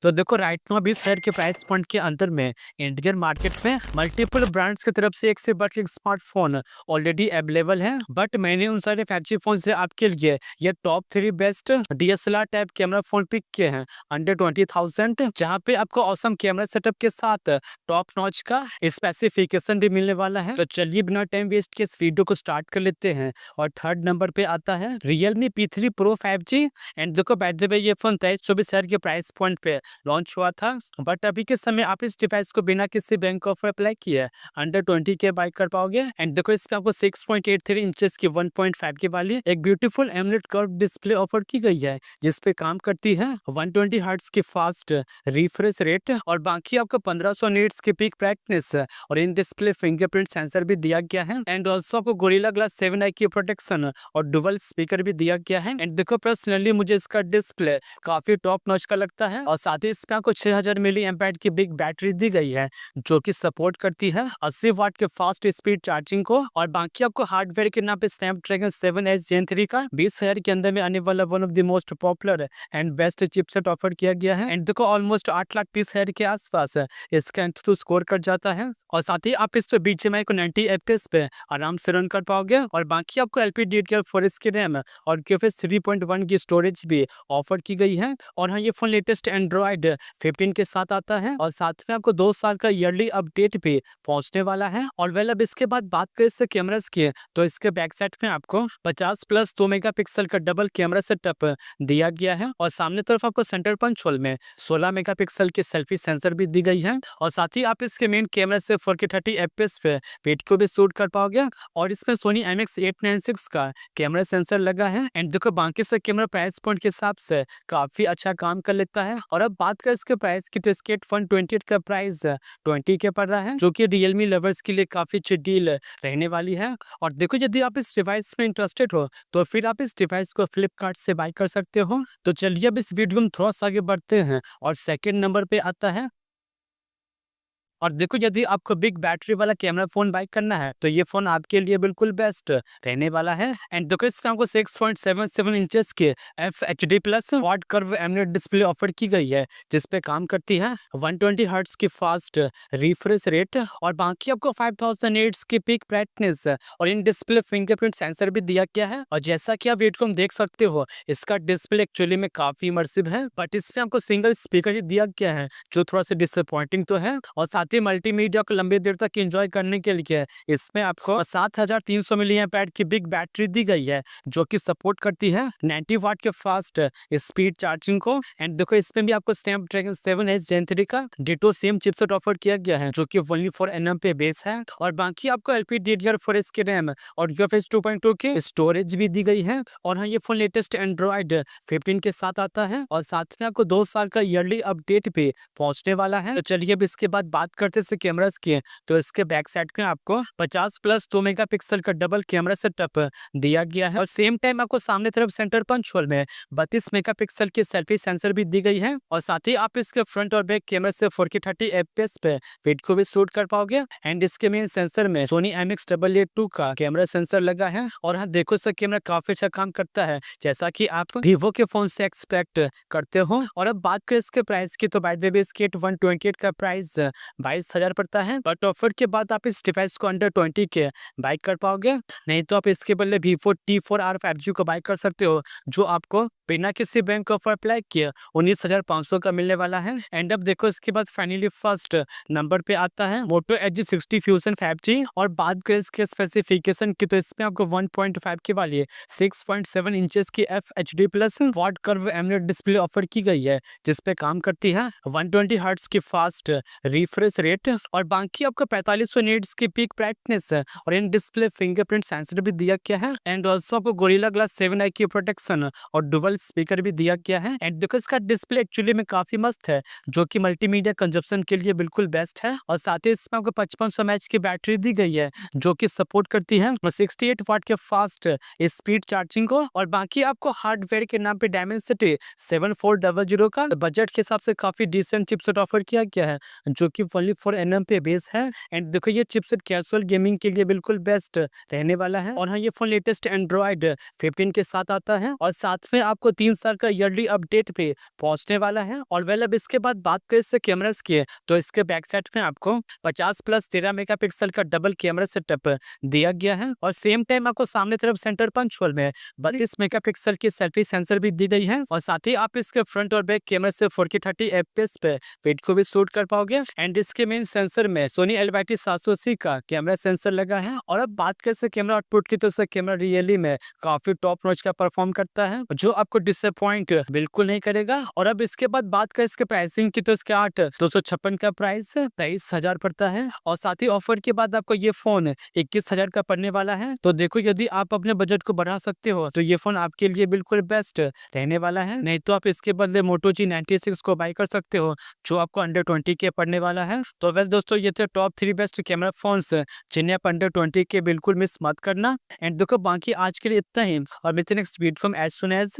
तो देखो right now 20,000 के प्राइस पॉइंट के अंदर में इंडियन मार्केट में मल्टीपल ब्रांड्स की तरफ से एक से बढ़ के एक स्मार्टफोन ऑलरेडी अवेलेबल है। बट मैंने उन सारे 5G फोन से आपके लिए ये top 3 best DSLR type camera phone pick किए हैं अंडर 20,000, जहाँ पे आपको ऑसम कैमरा सेटअप के साथ टॉप नॉच का स्पेसिफिकेशन भी मिलने वाला है। तो चलिए बिना टाइम वेस्ट के इस वीडियो को स्टार्ट कर लेते हैं। और थर्ड नंबर पे आता है Realme P3 Pro 5G। And देखो बाय द वे ये फोन 23-24,000 के प्राइस पॉइंट पे लॉन्च हुआ था। बट अभी के समय आप इस डिवाइस को बिना किसी बैंक ऑफर अप्लाई किए अंडर 20 के बाय कर पाओगे। एंड देखो इसमें आपको 6.83 इंचेस की 1.5 की वाली एक beautiful AMOLED curve display offer की गई है, जिसपे काम करती है 120 हर्ट्ज की फास्ट रिफ्रेश रेट और बाकी आपको 1500 नीट्स की पीक ब्राइटनेस और इन डिस्प्ले फिंगरप्रिंट सेंसर भी दिया गया है। एंड ऑल्सो आपको गोरिल्ला ग्लास 7i की प्रोटेक्शन और डुअल स्पीकर भी दिया गया है। एंड देखो पर्सनली मुझे इसका डिस्प्ले काफी टॉप नॉच का लगता है और साथ ही इसमें आपको 6000 मिली एम्पेयर की बिग बैटरी दी गई है, जो कि सपोर्ट करती है 80 वाट के फास्ट स्पीड चार्जिंग को। और बाकी आपको हार्डवेयर के नाम पे स्नैपड्रैगन 7S Gen 3 का 20,000 के अंदर में आने वाला one of the most popular and best chipset offer किया गया है। एंड देखो ऑलमोस्ट 8,30,000 के आसपास इसका एंथु स्कोर कर जाता है और साथ ही आप इस पे BGMI को 90 FPS पे आराम से रन कर पाओगे। और बाकी आपको LPDDR4 की रैम और UFS 3.1 की स्टोरेज भी ऑफर की गई है। और हाँ, ये फोन लेटेस्ट एंड्रॉइड 15 के साथ आता है और साथ में आपको 2 साल का ईयरली अपडेट भी पहुंचने वाला है। और वेल अब इसके बाद बात करें इससे कैमरास की, तो इसके बैक साइड में आपको 50+2 मेगापिक्सल का डबल कैमरा सेटअप दिया गया है और सामने तरफ आपको सेंटर पंच होल में 16 मेगापिक्सल की सेल्फी सेंसर भी दी गई है। और साथ ही आप इसके मेन कैमरा से 4K 30 FPS पे वीडियो को भी शूट कर पाओगे। और इसमें सोनी IMX896 का कैमरा सेंसर लगा है। एंड देखो बाकी से कैमरा प्राइस पॉइंट के हिसाब से काफी अच्छा काम कर लेता है। और अब बात करें इसके प्राइस की, तो इसके 128 का प्राइस 20 के पड़ रहा है, जो कि रियलमी लवर्स के लिए काफी अच्छी डील रहने वाली है। और देखो यदि आप इस डिवाइस में इंटरेस्टेड हो तो फिर आप इस डिवाइस को फ्लिपकार्ट से बाय कर सकते हो। तो चलिए अब इस वीडियो में थोड़ा सा आगे बढ़ते हैं और सेकंड नंबर पे आता है। और देखो यदि आपको बिग बैटरी वाला कैमरा फोन बाय करना है तो ये फोन आपके लिए बिल्कुल बेस्ट रहने वाला है। एंड देखो इसका आपको 6.77 इंचेस के FHD plus quad curve AMOLED display offer की गई है, जिसपे काम करती है 120 हर्ट्ज की फास्ट रिफ्रेश रेट और बाकी आपको 5000 नीट्स की पीक ब्राइटनेस और इन डिस्प्ले फिंगरप्रिंट सेंसर भी दिया गया है। और जैसा कि आप वीडियो में देख सकते हो, इसका डिस्प्ले एक्चुअली में काफी इमर्सिव है, बट इसमें आपको सिंगल स्पीकर ही दिया गया है, जो थोड़ा सा डिसअपॉइंटिंग तो है। और साथ ही मल्टीमीडिया को लंबी देर तक एंजॉय करने के लिए इसमें आपको 7300 मिली एम्पेयर की बिग बैटरी दी गई है, जो कि सपोर्ट करती है 90 वाट के फास्ट स्पीड चार्जिंग को। एंड देखो इसमें भी आपको स्नैपड्रैगन 7S Gen 3 का डिटो सेम चिपसेट ऑफर किया गया है, जो कि ओनली 4nm पे बेस है। और बाकी आपको LPDDR4 की रैम और UFS 2.2 की स्टोरेज भी दी गई है। और हाँ, ये फोन लेटेस्ट एंड्रॉइड 15 के साथ आता है और साथ में आपको 2 साल का ईयरली अपडेट भी पहुंचने वाला है। तो चलिए अब इसके बाद बात करते हैं कैमरास की, तो इसके बैक साइड में आपको 50+2 मेगापिक्सल का डबल कैमरा सेटअप दिया गया है और सेम टाइम आपको सामने तरफ सेंटर पंच होल में 32 मेगापिक्सल की सेल्फी सेंसर भी दी गई है। और साथ ही आप इसके फ्रंट और बैक कैमरा से 4K 30 FPS पे वीडियो को भी शूट कर पाओगे। एंड इसके मेन सेंसर में सोनी IMX882 का कैमरा सेंसर लगा है। और हाँ देखो इसका कैमरा काफी अच्छा काम करता है, जैसा कि आप वीवो के फोन से एक्सपेक्ट करते हो। और अब बात करें इसके प्राइस की, तो बाय द वे इसके 128 का प्राइस 22,000 पड़ता है, बट ऑफर के बाद आप इस डिवाइस को अंडर 20 के बाय कर पाओगे। नहीं तो आप इसके बदले Vivo T4R 5G को बाय कर सकते हो, जो आपको बिना किसी बैंक ऑफर अप्लाई किए 19,500 का मिलने वाला है। एंड अब देखो इसके बाद फाइनली फर्स्ट नंबर पे आता है Moto Edge 60 Fusion 5G। और बात करें इसके स्पेसिफिकेशन की, तो इसमें आपको 1.5 की वाली 6.7 इंचेस की FHD plus quad curve AMOLED display offer की गई है, जिसपे काम करती है 120 हर्ट्ज की फास्ट रिफ्रेश रेट और बाकी आपको 4500 नीट्स की पीक ब्राइटनेस और इन डिस्प्ले फिंगरप्रिंट सेंसर भी दिया गया है। एंड ऑल्सो आपको गोरिल्ला ग्लास 7i की प्रोटेक्शन और डुअल स्पीकर भी दिया गया है। एंड देखो इसका डिस्प्ले एक्चुअली में काफी मस्त है, जो कि मल्टीमीडिया कंजप्शन के लिए बिल्कुल बेस्ट है। और साथ ही इसमें आपको 5500 mAh की बैटरी दी गई है, जो कि सपोर्ट करती है 68 वाट के फास्ट स्पीड चार्जिंग को। और बाकी आपको हार्डवेयर के नाम पे Dimensity 7400 का बजट के हिसाब से काफी डिसेंट चिपसेट ऑफर किया गया है, जो कि 2.4 nm पे बेस है एंड देखो ये चिपसेट कैजुअल गेमिंग के लिए बिल्कुल बेस्ट रहने वाला है। और हाँ, ये फोन लेटेस्ट एंड्रॉइड 15 के साथ आता है और साथ में आपको 3 साल का ईयरली अपडेट पे पहुंचने वाला है। और वेल अब इसके बाद बात करें इससे कैमरास की, तो इसके बैक साइड में आपको 50 प्लस 13 मेगापिक्सल का डबल कैमरा सेटअप दिया गया है और सेम टाइम आपको सामने तरफ सेंटर पंच होल में 32 मेगापिक्सल की सेल्फी सेंसर भी दी गई है और साथ ही आप इसके फ्रंट और बैक कैमरा से 4K 30 FPS पे वीडियो को भी शूट कर पाओगे। एंड इसके मेन सेंसर में सोनी LYT 780 का कैमरा सेंसर लगा है। और अब बात करें इसके कैमरा आउटपुट की, तो इसका कैमरा रियली में काफी टॉप नॉच का परफॉर्म करता है जो आपको डिसअपॉइंट बिल्कुल नहीं करेगा। और अब इसके बाद बात करें इसके प्राइसिंग की, तो इसके 8/256 का प्राइस 23,000 पड़ता है और साथ ही ऑफर के बाद आपको ये फोन 21,000 का पड़ने वाला है। तो देखो यदि आप अपने बजट को बढ़ा सकते हो तो ये फोन आपके लिए बिल्कुल बेस्ट रहने वाला है, नहीं तो आप इसके बदले Moto G96 को बाय कर सकते हो जो आपको अंडर 20 के पड़ने वाला है। तो वेल दोस्तों, ये थे टॉप 3 बेस्ट कैमरा फोन्स जिन्हें आप अंडर 20 के बिल्कुल मिस मत करना। एंड देखो बाकी आज के लिए इतना ही और मिलते हैं नेक्स्ट वीडियो में एज सुन एज